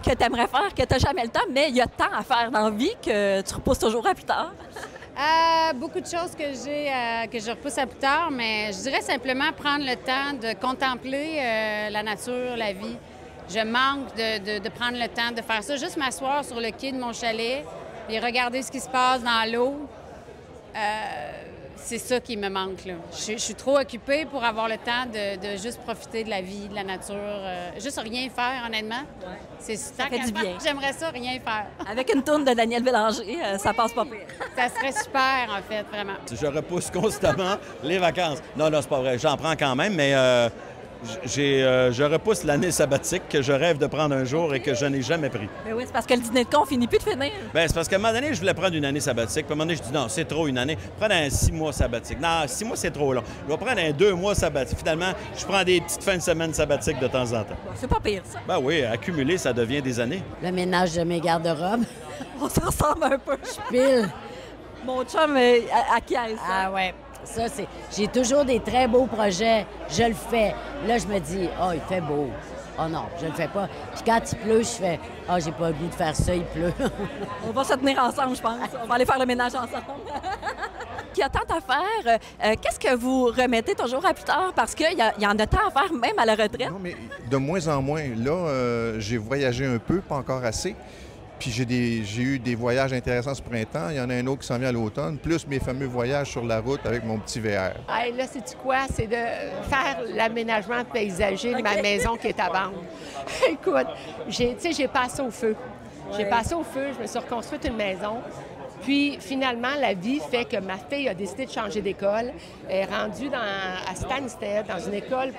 que tu aimerais faire, que tu n'as jamais le temps, mais il y a tant à faire dans la vie que tu repousses toujours à plus tard? Beaucoup de choses que je repousse à plus tard, mais je dirais simplement prendre le temps de contempler la nature, la vie. Je manque de prendre le temps de faire ça. Juste m'asseoir sur le quai de mon chalet et regarder ce qui se passe dans l'eau. C'est ça qui me manque, là. Je suis trop occupée pour avoir le temps de juste profiter de la vie, de la nature. Juste rien faire, honnêtement. Ouais. C'est ça fait du bien. J'aimerais ça, rien faire. Avec une tourne de Daniel Bélanger, ça passe pas pire. Ça serait super, en fait, vraiment. Je repousse constamment les vacances. Non, c'est pas vrai. J'en prends quand même, mais je repousse l'année sabbatique que je rêve de prendre un jour et que je n'ai jamais pris. Mais oui, c'est parce que le dîner de con finit plus de finir. Bien, c'est parce qu'à un moment donné, je voulais prendre une année sabbatique. Puis à un moment donné, je dis non, c'est trop une année. Prends un 6 mois sabbatique. Non, 6 mois, c'est trop long. Je vais prendre un 2 mois sabbatique. Finalement, je prends des petites fins de semaine sabbatiques de temps en temps. Bon, c'est pas pire, ça. Ben oui, accumuler, ça devient des années. Le ménage de mes garde-robes. On se ressemble un peu. Je pile. Mon chum acquiesce. Ah ouais. Ça, c'est... J'ai toujours des très beaux projets. Je le fais. Là, je me dis, oh, il fait beau. Oh non, je le fais pas. Puis quand il pleut, je fais, oh, j'ai pas le goût de faire ça, il pleut. On va se tenir ensemble, je pense. On va aller faire le ménage ensemble. Il y a tant à faire. Qu'est-ce que vous remettez toujours à plus tard? Parce qu'il y en a tant à faire, même à la retraite. Non, mais de moins en moins. Là, j'ai voyagé un peu, pas encore assez. Puis j'ai eu des voyages intéressants ce printemps. Il y en a un autre qui s'en vient à l'automne, plus mes fameux voyages sur la route avec mon petit VR. Hey, là, sais-tu quoi? C'est de faire l'aménagement paysager de ma maison qui est à vendre. Écoute, j'ai passé au feu. Ouais. J'ai passé au feu, je me suis reconstruite une maison. Puis, finalement, la vie fait que ma fille a décidé de changer d'école. Elle est rendue à Stansted, dans une école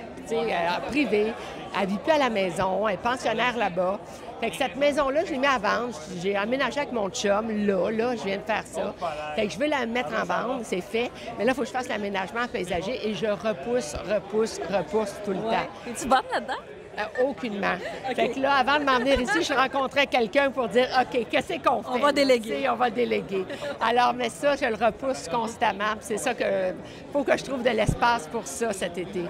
privée. Elle ne vit plus à la maison. Elle est pensionnaire là-bas. Fait que cette maison-là, je l'ai mis à vendre. J'ai aménagé avec mon chum. Là, je viens de faire ça. Fait que je veux la mettre en vente. C'est fait. Mais là, il faut que je fasse l'aménagement paysager et je repousse tout le temps. Es-tu bonne là-dedans? Aucunement. Okay. Fait que là, avant de m'en venir ici, je rencontrais quelqu'un pour dire, OK, qu'est-ce qu'on fait? On va déléguer. On va déléguer. Alors, mais ça, je le repousse constamment. C'est ça que faut que je trouve de l'espace pour ça cet été.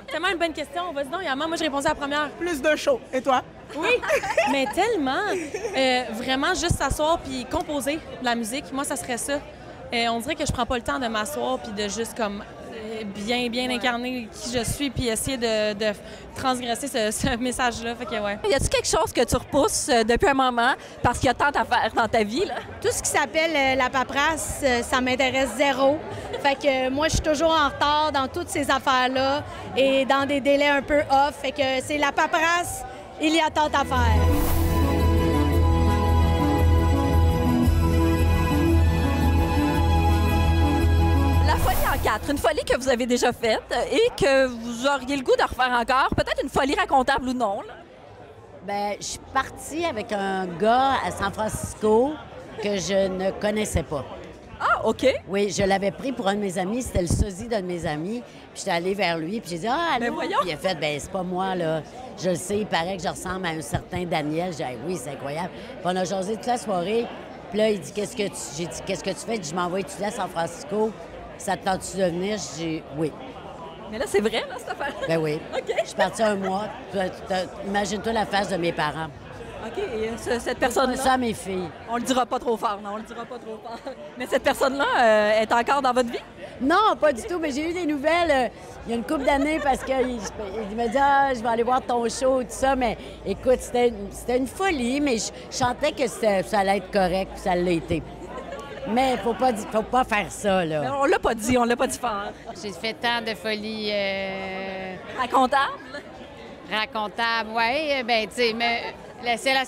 C'est tellement une bonne question. Vas-y donc, Yama. Moi, j'ai répondu à la première. Plus de show. Et toi? Oui, mais tellement. Vraiment, juste s'asseoir puis composer de la musique. Moi, ça serait ça. On dirait que je prends pas le temps de m'asseoir puis de juste comme bien incarner qui je suis puis essayer de transgresser ce message-là. Fait que, ouais. Y a-t-il quelque chose que tu repousses depuis un moment parce qu'il y a tant à faire dans ta vie, là? Tout ce qui s'appelle la paperasse, ça m'intéresse zéro. Fait que moi, je suis toujours en retard dans toutes ces affaires-là et dans des délais un peu off. Fait que c'est la paperasse, il y a tant à faire. Une folie que vous avez déjà faite et que vous auriez le goût de refaire encore, peut-être une folie racontable ou non. Là. Bien, je suis partie avec un gars à San Francisco que je ne connaissais pas. Ah, OK. Oui, je l'avais pris pour un de mes amis, c'était le sosie d'un de mes amis. Puis j'étais allée vers lui, puis j'ai dit, ah, allô? Puis il a fait, bien, c'est pas moi, là. Je le sais, il paraît que je ressemble à un certain Daniel. J'ai dit, oui, c'est incroyable. Puis on a jasé toute la soirée. Puis là, il dit, j'ai dit, qu'est-ce que tu fais? Il dit, je m'envoie étudier à San Francisco. Ça te tente-tu de venir? J'ai dit oui. Mais là, c'est vrai, là, cette affaire? Ben oui. OK. Je suis partie un mois. Imagine-toi la face de mes parents. OK. Et cette personne-là... Ça, mes filles. On le dira pas trop fort, non, on le dira pas trop fort. Mais cette personne-là est encore dans votre vie? Non, pas du tout. Mais j'ai eu des nouvelles il y a une couple d'années parce qu'il m'a dit « Ah, je vais aller voir ton show » tout ça. Mais écoute, c'était une folie, mais je sentais que ça allait être correct, puis ça l'a été. Mais faut pas faire ça, là. Mais on l'a pas dit fort. J'ai fait tant de folies... Racontables? Racontables, oui. Bien, tu sais, mais celle à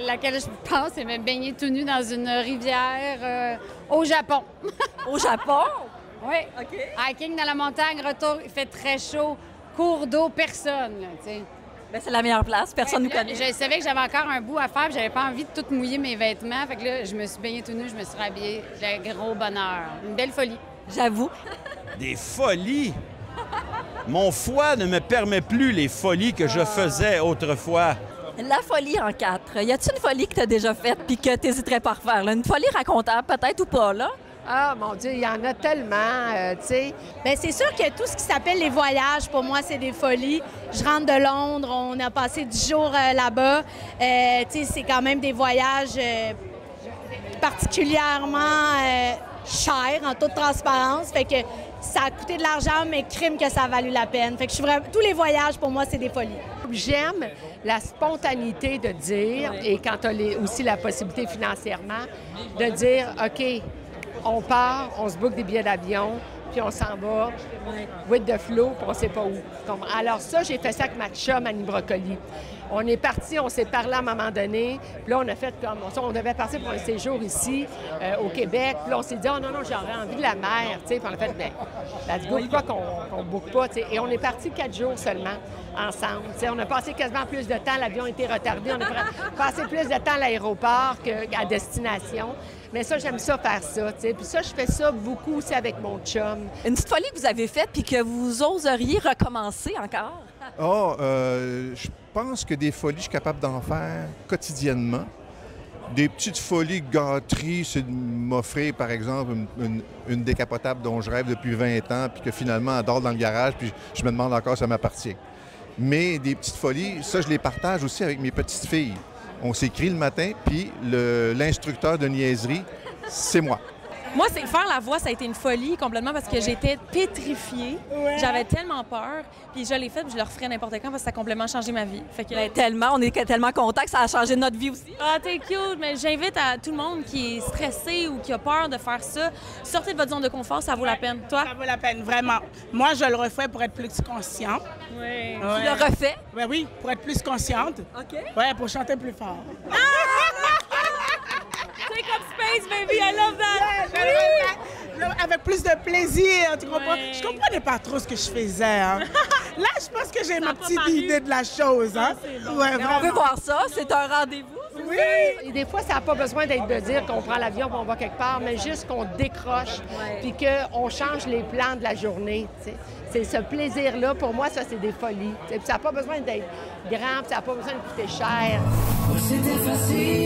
laquelle je pense, c'est me baigner tout nu dans une rivière au Japon. Au Japon? Oui. OK. Hiking dans la montagne, retour, il fait très chaud. Cours d'eau, personne, là, tu sais. Bien, c'est la meilleure place. Personne ne nous connaît. Je savais que j'avais encore un bout à faire, puis j'avais pas envie de tout mouiller mes vêtements. Fait que là, je me suis baignée tout nu, je me suis rhabillée. J'ai un gros bonheur. Une belle folie. J'avoue. Des folies? Mon foie ne me permet plus les folies que je faisais autrefois. La folie en 4. Y a-t-il une folie que tu as déjà faite puis que tu n'hésiterais pas à refaire? Là? Une folie racontable, peut-être ou pas, là? Ah, mon Dieu, il y en a tellement, tu sais. Bien, c'est sûr que tout ce qui s'appelle les voyages, pour moi, c'est des folies. Je rentre de Londres, on a passé 10 jours là-bas. Tu sais, c'est quand même des voyages particulièrement chers, en toute transparence. Fait que ça a coûté de l'argent, mais crime que ça a valu la peine. Fait que je suis vraiment... Tous les voyages, pour moi, c'est des folies. J'aime la spontanéité de dire, et quand tu as aussi la possibilité financièrement, de dire, OK, on part, on se book des billets d'avion, puis on s'en va, with the flow, puis on ne sait pas où. Alors ça, j'ai fait ça avec ma chum, Annie Brocoli. On est parti, on s'est parlé à un moment donné, puis là, on a fait comme... On devait partir pour un séjour ici, au Québec, puis là, on s'est dit, oh non, j'aurais envie de la mer, tu sais, puis on a fait, bien, let's go, pourquoi qu'on ne boucle pas, tu sais. Et on est parti 4 jours seulement, ensemble. Tu sais, on a passé quasiment plus de temps, l'avion a été retardé, on a passé plus de temps à l'aéroport qu'à destination. Mais ça, j'aime ça faire ça, tu sais. Puis ça, je fais ça beaucoup aussi avec mon chum. Une petite folie que vous avez faite puis que vous oseriez recommencer encore? Oh, je pense que des folies, je suis capable d'en faire quotidiennement. Des petites folies gâteries, c'est de m'offrir, par exemple, une décapotable dont je rêve depuis 20 ans, puis que finalement, elle dort dans le garage, puis je me demande encore si ça m'appartient. Mais des petites folies, ça, je les partage aussi avec mes petites filles. On s'écrit le matin, puis l'instructeur de niaiserie, c'est moi. Moi, c'est faire la voix, ça a été une folie complètement parce que j'étais pétrifiée. Ouais. J'avais tellement peur. Puis je l'ai fait, puis je le referais n'importe quand parce que ça a complètement changé ma vie. Fait que... Bien, tellement, on est tellement contents que ça a changé notre vie aussi. Ah, t'es cute, mais j'invite à tout le monde qui est stressé ou qui a peur de faire ça, sortez de votre zone de confort, ça vaut la peine. Toi? Ça vaut la peine, vraiment. Moi, je le refais pour être plus consciente. Oui. Ouais. Tu le refais? Ben oui, pour être plus consciente. OK. Oui, pour chanter plus fort. Take up space, baby, I love that! Oui. Avec plus de plaisir, tu comprends? Ouais. Je comprenais pas trop ce que je faisais. Hein. Là, je pense que j'ai ma petite idée de la chose. Hein. Bon. Ouais, on veut voir ça, c'est un rendez-vous. Oui! Et des fois, ça n'a pas besoin d'être de dire qu'on prend l'avion et on va quelque part, mais juste qu'on décroche puis qu'on change les plans de la journée. T'sais. C'est ce plaisir-là, pour moi, ça, c'est des folies. T'sais. Ça n'a pas besoin d'être grand, ça n'a pas besoin de coûter cher. C'était facile.